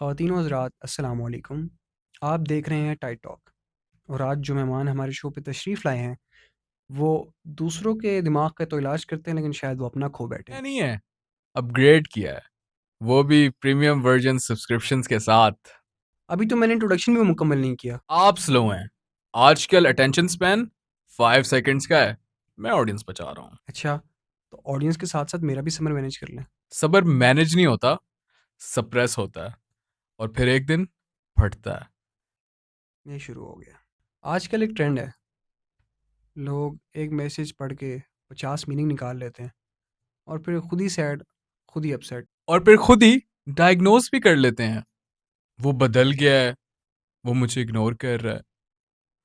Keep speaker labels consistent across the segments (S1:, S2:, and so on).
S1: ख़वातीन व हज़रात अस्सलाम वालेकुम। आप देख रहे हैं टाइट टॉक और आज जो मेहमान हमारे शो पे तशरीफ़ लाए हैं वो दूसरों के दिमाग का तो इलाज करते हैं लेकिन शायद वो अपना खो बैठे हैं।
S2: नहीं है, अपग्रेड किया है, वो भी प्रीमियम वर्जन सब्सक्रिप्शंस के साथ।
S1: अभी तो मैंने इंट्रोडक्शन भी मुकम्मल नहीं किया।
S2: आप स्लो हैं। आजकल अटेंशन स्पैन 5 सेकंड्स का है। मैं ऑडियंस बचा रहा हूँ।
S1: अच्छा, तो ऑडियंस के साथ साथ मेरा भी समर मैनेज कर लें।
S2: सबर मैनेज नहीं होता, सप्रेस होता है और फिर एक दिन फटता है।
S1: ये शुरू हो गया। आजकल एक ट्रेंड है, लोग एक मैसेज पढ़ के 50 मीनिंग निकाल लेते हैं और फिर खुद ही सैड, खुद ही अपसेट।
S2: और फिर खुद ही डायग्नोज भी कर लेते हैं। वो बदल गया है, वो मुझे इग्नोर कर रहा है,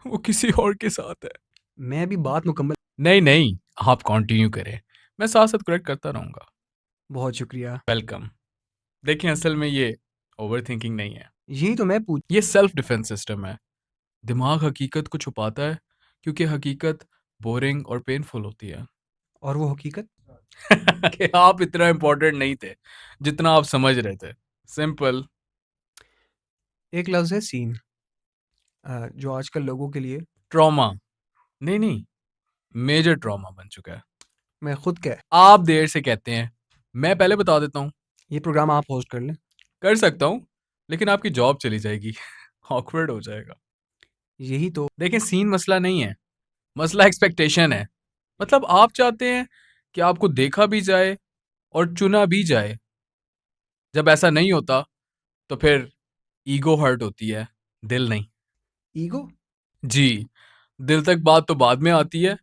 S2: वो किसी और के साथ है।
S1: मैं अभी बात मुकम्मल।
S2: नहीं नहीं, आप कंटिन्यू करें, मैं साथ साथ करेक्ट करता रहूंगा।
S1: बहुत शुक्रिया।
S2: वेलकम। देखिए, असल में ये ओवर थिंकिंग नहीं है,
S1: यही तो मैं पूछ।
S2: ये सेल्फ डिफेंस सिस्टम है। दिमाग हकीकत को छुपाता है क्योंकि हकीकत बोरिंग और पेनफुल होती है।
S1: और वो हकीकत।
S2: कि आप इतना इंपॉर्टेंट नहीं थे जितना आप समझ रहे थे। सिंपल।
S1: एक लफ्ज़ है सीन, जो आजकल लोगों के लिए।
S2: ट्रॉमा। नहीं नहीं, मेजर ट्रॉमा बन चुका है।
S1: मैं खुद क्या।
S2: आप देर से कहते हैं, मैं पहले बता देता हूँ।
S1: ये प्रोग्राम आप होस्ट कर लें।
S2: कर सकता हूँ, लेकिन आपकी जॉब चली जाएगी। ऑकवर्ड हो जाएगा।
S1: यही तो।
S2: देखें, सीन मसला नहीं है, मसला एक्सपेक्टेशन है। मतलब आप चाहते हैं कि आपको देखा भी जाए और चुना भी जाए। जब ऐसा नहीं होता तो फिर ईगो हर्ट होती है, दिल नहीं।
S1: ईगो।
S2: जी, दिल तक बात तो बाद में आती है,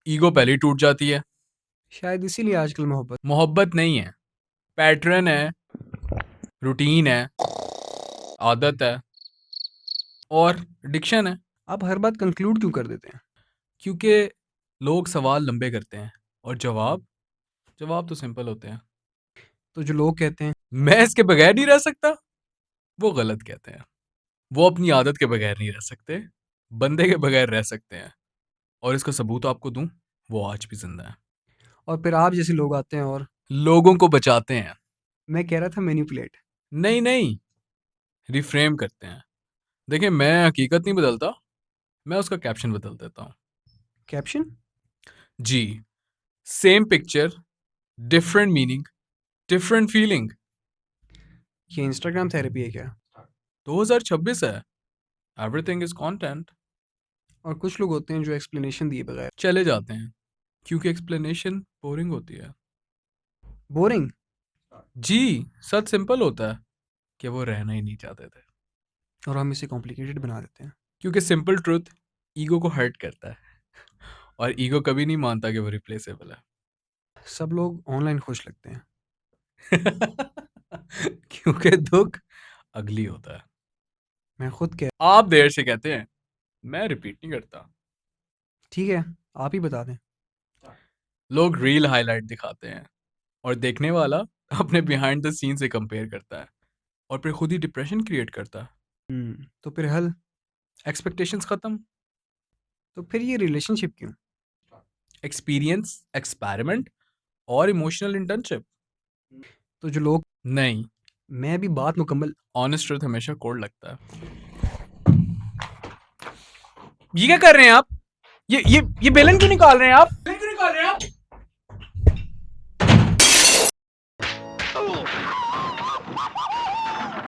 S2: ईगो पहले ही टूट जाती है।
S1: शायद इसीलिए आजकल मोहब्बत।
S2: मोहब्बत नहीं है, पैटर्न है, रूटीन है, आदत है और एडिक्शन है।
S1: आप हर बात कंक्लूड क्यों कर देते हैं?
S2: क्योंकि लोग सवाल लंबे करते हैं और जवाब जवाब तो सिंपल होते हैं।
S1: तो जो लोग कहते हैं।
S2: मैं इसके बगैर नहीं रह सकता, वो गलत कहते हैं। वो अपनी आदत के बगैर नहीं रह सकते, बंदे के बगैर रह सकते हैं। और इसका सबूत आपको दूं, वो आज भी जिंदा है।
S1: और फिर आप जैसे लोग आते हैं और।
S2: लोगों को बचाते हैं।
S1: मैं कह रहा था मैनिपुलेट।
S2: नहीं नहीं, रिफ्रेम करते हैं। देखिए, मैं हकीकत नहीं बदलता, मैं उसका कैप्शन बदल देता हूँ।
S1: कैप्शन।
S2: जी, same picture, different meaning, different feeling.
S1: ये इंस्टाग्राम थेरेपी है क्या?
S2: 2026 है, एवरीथिंग इज कंटेंट।
S1: और कुछ लोग होते हैं जो एक्सप्लेनेशन दिए बगैर।
S2: चले जाते हैं क्योंकि एक्सप्लेनेशन बोरिंग होती है।
S1: बोरिंग।
S2: जी, सच सिंपल होता है कि वो रहना ही नहीं चाहते थे।
S1: और हम इसे कॉम्प्लिकेटेड बना देते हैं।
S2: क्योंकि सिंपल ट्रूथ ईगो को हर्ट करता है और ईगो कभी नहीं मानता कि वो रिप्लेसेबल है।
S1: सब लोग ऑनलाइन खुश लगते हैं।
S2: क्योंकि दुख अगली होता है।
S1: मैं खुद कह।
S2: आप देर से कहते हैं, मैं रिपीट नहीं करता।
S1: ठीक है, आप ही बता दें।
S2: लोग रील हाईलाइट दिखाते हैं और देखने वाला अपने बिहाइंड द सीन से कंपेयर करता है और फिर खुद ही डिप्रेशन क्रिएट करता है।
S1: तो फिर हल।
S2: एक्सपेक्टेशंस खत्म।
S1: तो फिर ये रिलेशनशिप क्यों?
S2: एक्सपीरियंस, एक्सपेरिमेंट और इमोशनल इंटर्नशिप।
S1: तो जो लोग।
S2: नहीं,
S1: मैं भी बात मुकम्मल।
S2: ऑनेस्ट ट्रूथ हमेशा कोड लगता है। ये क्या कर रहे हैं आप? ये बेलन क्यों निकाल रहे हैं आप? बेलन क्यों निकाल रहे हैं आप?